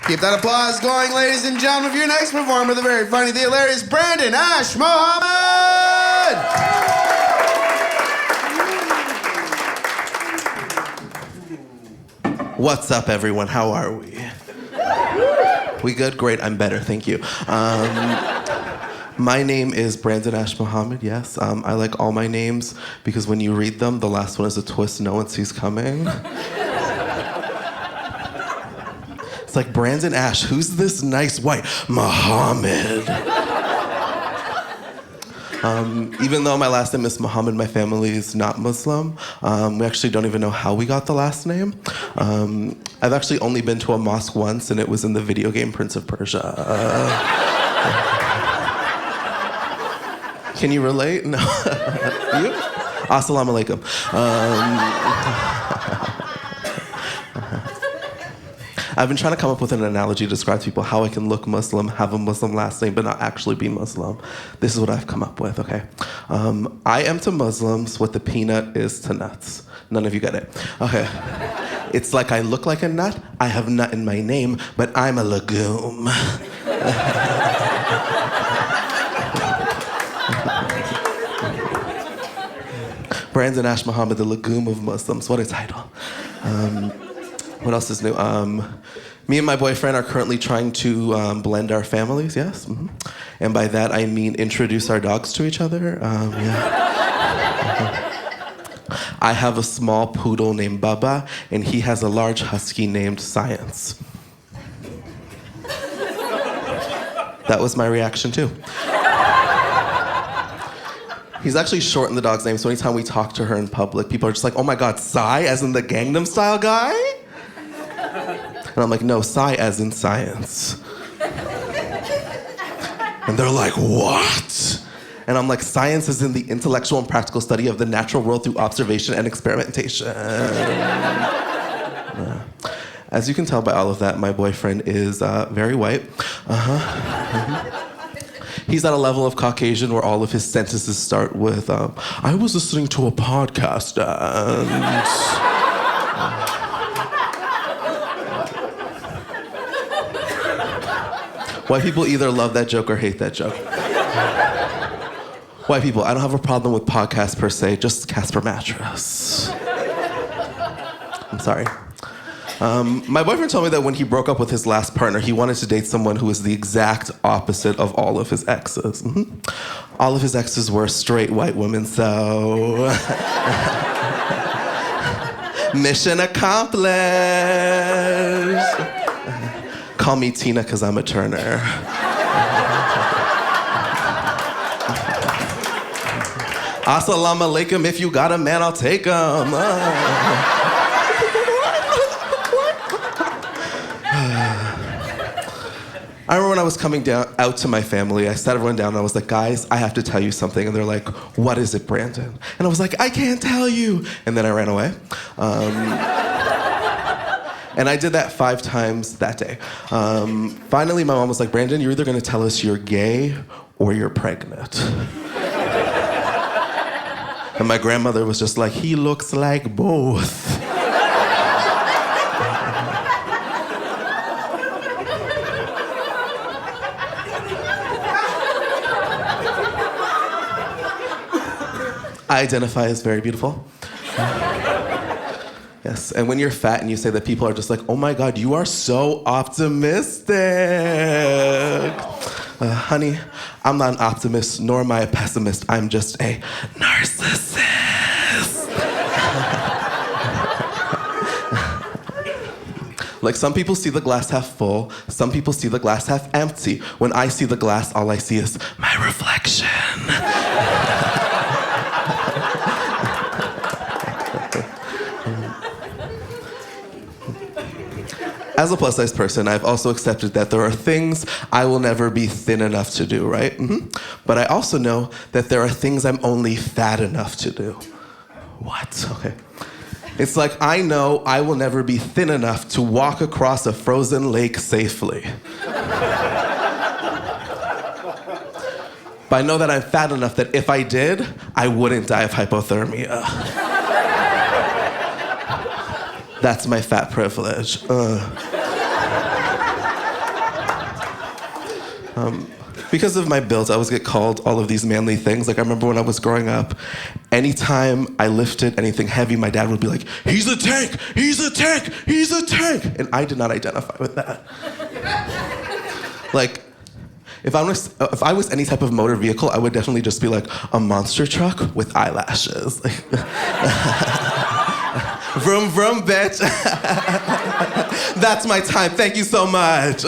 Keep that applause going, ladies and gentlemen, for your next performer, the very funny, the hilarious Brandon Ash-Mohammed! What's up, everyone? How are we? We good? Great. I'm better. Thank you. My name is Brandon Ash-Mohammed, yes. I like all my names because when you read them, the last one is a twist no one sees coming. It's like, Brandon Ash, who's this nice white Mohammed? Even though my last name is Mohammed, my family is not Muslim. We actually don't even know how we got the last name. I've actually only been to a mosque once, and it was in the video game Prince of Persia. Can you relate? No. You? Assalamu alaikum. I've been trying to come up with an analogy to describe to people how I can look Muslim, have a Muslim last name, but not actually be Muslim. This is what I've come up with, okay? I am to Muslims what the peanut is to nuts. None of you get it. Okay. It's like I look like a nut, I have nut in my name, but I'm a legume. Brandon Ash-Mohammed, the legume of Muslims. What a title. What else is new? Me and my boyfriend are currently trying to blend our families, yes? Mm-hmm. And by that, I mean introduce our dogs to each other. Yeah. I have a small poodle named Baba, and he has a large husky named Science. That was my reaction, too. He's actually shortened the dog's name, so anytime we talk to her in public, people are just like, oh my God, Psy, as in the Gangnam Style guy? And I'm like, no, Psy as in science. And they're like, what? And I'm like, science is in the intellectual and practical study of the natural world through observation and experimentation. As you can tell by all of that, my boyfriend is very white. He's at a level of Caucasian where all of his sentences start with, I was listening to a podcast and... White people either love that joke or hate that joke. White people, I don't have a problem with podcasts per se, just Casper Mattress. I'm sorry. My boyfriend told me that when he broke up with his last partner, he wanted to date someone who was the exact opposite of all of his exes. Mm-hmm. All of his exes were straight white women, so... Mission accomplished. Call me Tina, because I'm a Turner. Assalamu alaikum, if you got a man, I'll take him. I remember when I was coming out to my family, I sat everyone down and I was like, guys, I have to tell you something. And they're like, what is it, Brandon? And I was like, I can't tell you. And then I ran away. And I did that 5 times that day. Finally, my mom was like, Brandon, you're either gonna tell us you're gay or you're pregnant. And my grandmother was just like, he looks like both. I identify as very beautiful. Yes, and when you're fat and you say that, people are just like, oh my God, you are so optimistic. Honey, I'm not an optimist, nor am I a pessimist. I'm just a narcissist. Like, some people see the glass half full, some people see the glass half empty. When I see the glass, all I see is my reflection. As a plus-size person, I've also accepted that there are things I will never be thin enough to do, right? Mm-hmm. But I also know that there are things I'm only fat enough to do. What? Okay. It's like I know I will never be thin enough to walk across a frozen lake safely. But I know that I'm fat enough that if I did, I wouldn't die of hypothermia. That's my fat privilege. Because of my build, I always get called all of these manly things. Like, I remember when I was growing up, anytime I lifted anything heavy, my dad would be like, he's a tank, he's a tank, he's a tank. And I did not identify with that. Like, if I was any type of motor vehicle, I would definitely just be like a monster truck with eyelashes. Like, vroom, vroom, bitch. That's my time. Thank you so much.